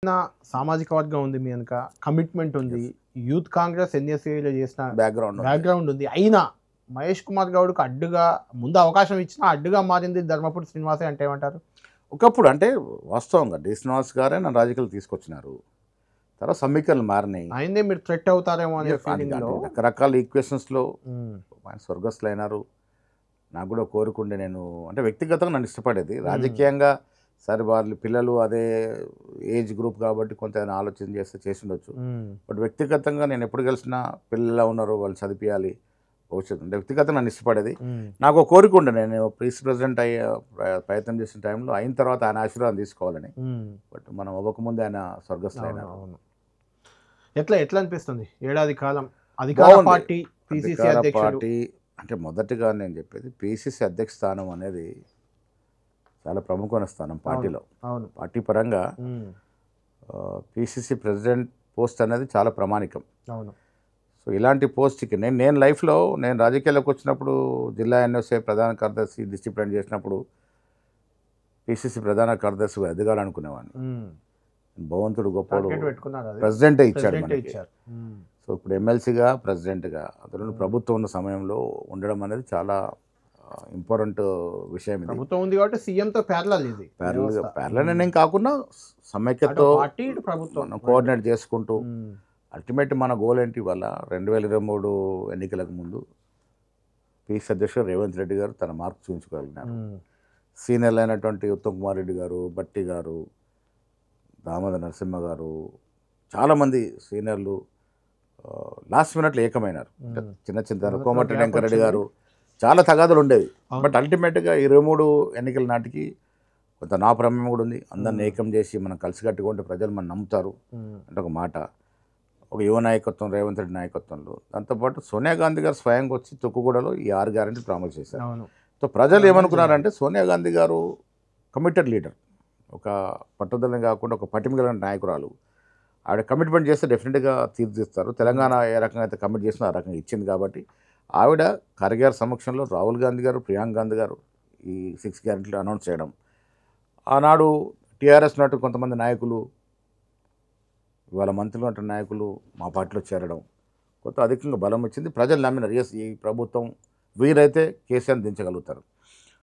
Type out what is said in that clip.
చిన్న సామాజిక వర్గం ఉంది మీ వెనక, కమిట్మెంట్ ఉంది, యూత్ కాంగ్రెస్ ఎన్ఎస్ఏలో చేసిన బ్యాక్గ్రౌండ్ ఉంది. అయినా మహేష్ కుమార్ గౌడ్కు అడ్డుగా ముందు అవకాశం ఇచ్చినా అడ్డుగా మారింది ధర్మపురి శ్రీనివాసే అంటే ఏమంటారు? ఒకప్పుడు అంటే వాస్తవంగా డి శ్రీనివాస్ గారే నన్ను రాజకీయాలు తీసుకొచ్చినారు. తర్వాత సమీకరణలు మారినాయి. ఆయనే మీరు థ్రెట్ అవుతారేమో అనే ఫీలింగ్లో రకరకాల ఈక్వేషన్స్లో ఆయన స్వర్గస్థులు అయినారు. నాకు కూడా కోరుకుండే, నేను అంటే వ్యక్తిగతంగా నన్ను ఇష్టపడేది. రాజకీయంగా సరే వాళ్ళు పిల్లలు అదే ఏజ్ గ్రూప్ కాబట్టి కొంత ఏదైనా ఆలోచన చేస్తే చేసి ఉండొచ్చు. బట్ వ్యక్తిగతంగా నేను ఎప్పుడు కలిసినా పిల్లలు ఉన్నారు, వాళ్ళు చదివించాలి భవిష్యత్తు అంటే వ్యక్తిగతంగా నన్ను ఇష్టపడేది. నాకు ఒక కోరిక ఉండే, నేను ప్రీస్ ప్రెసిడెంట్ అయ్యే ప్రయత్నం చేసిన టైంలో అయిన తర్వాత ఆయన ఆశీర్వాదం తీసుకోవాలని. బట్ మనం అవ్వకముందే ఆయన స్వర్గస్థులు అయినారు. ఎట్లా అనిపిస్తుంది ఏడాది కాలం అధికార పార్టీ పిసిసి అధ్యక్షుడు? అంటే మొదటిగా నేను చెప్పేది పిసిసి అధ్యక్ష స్థానం అనేది చాలా ప్రముఖమైన స్థానం పార్టీలో. పార్టీ పరంగా పిసిసి ప్రెసిడెంట్ పోస్ట్ అనేది చాలా ప్రామాణికం. సో ఇలాంటి పోస్ట్కి నేను లైఫ్లో నేను రాజకీయాల్లోకి వచ్చినప్పుడు జిల్లా ఎన్ఎస్ఏ ప్రధాన కార్యదర్శి డిసిప్లిన్ చేసినప్పుడు పిసిసి ప్రధాన కార్యదర్శిగా ఎదగాలనుకునేవాడిని. భగవంతుడు గొప్పడు ప్రెసిడెంటే ఇచ్చాడు మనకి. సో ఇప్పుడు ఎమ్మెల్సీగా ప్రెసిడెంట్గా అతను ప్రభుత్వం ఉన్న సమయంలో ఉండడం అనేది చాలా ఇంపార్టెంట్ విషయం. ఇది ప్రభుత్వం ఉంది కాబట్టి సీఎంతో ప్యారలల్ అనేం కాకుండా సమైక్యతో ప్రభుత్వం కోఆర్డినేట్ చేసుకుంటూ అల్టిమేట్ మన గోల్ ఏంటి? వల్ల 2023 ఎన్నికలకు ముందు పిసి అధ్యక్షుడు రేవంత్ రెడ్డి గారు తన మార్క్ చూపించుకోగలిగినారు. సీనియర్లు అయినటువంటి ఉత్తమ్ కుమార్ రెడ్డి గారు, బట్టి గారు, దామోదర్ నరసింహ గారు, చాలామంది సీనియర్లు లాస్ట్ మినిట్లో ఏకమైనారు. చిన్న చిన్న కోమటిరెడ్డి వెంకరెడ్డి గారు, చాలా తగాదులు ఉండేవి. బట్ అల్టిమేట్గా 23 ఎన్నికల నాటికి కొంత నా ప్రమేయం కూడా ఉంది. అందరిని ఏకం చేసి మనం కలిసి కట్టుకుంటే ప్రజలు మనం నమ్ముతారు అంటే ఒక మాట. ఒక యువ నాయకత్వం, రేవంత్ రెడ్డి నాయకత్వంలో, దాంతోపాటు సోనియా గాంధీ గారు స్వయంగా వచ్చి తుక్కుగూడలో ఈ 6 గ్యారెంటీ ప్రామిస్ చేశారు. సో ప్రజలు ఏమనుకున్నారంటే సోనియా గాంధీ గారు కమిటెడ్ లీడర్, ఒక పట్టుదలని కాకుండా ఒక పటిమగల నాయకురాలు. ఆవిడ కమిట్మెంట్ చేస్తే డెఫినెట్గా తీర్చిదిస్తారు. తెలంగాణ ఏ రకంగా అయితే కమిట్ చేసినా ఆ రకంగా ఇచ్చింది కాబట్టి ఆవిడ ఖర్గే సమక్షంలో రాహుల్ గాంధీ గారు, ప్రియాంక గాంధీ గారు ఈ 6 గ్యారెంటీలు అనౌన్స్ చేయడం, ఆనాడు టీఆర్ఎస్ నాటు కొంతమంది నాయకులు, ఇవాళ మంత్రులు అంటే నాయకులు మా పార్టీలో చేరడం కొంత అధికంగా బలం వచ్చింది. ప్రజలు నమ్మినారు, ఎస్ ఈ ప్రభుత్వం వీరైతే కేసీఆర్ని దించగలుగుతారు.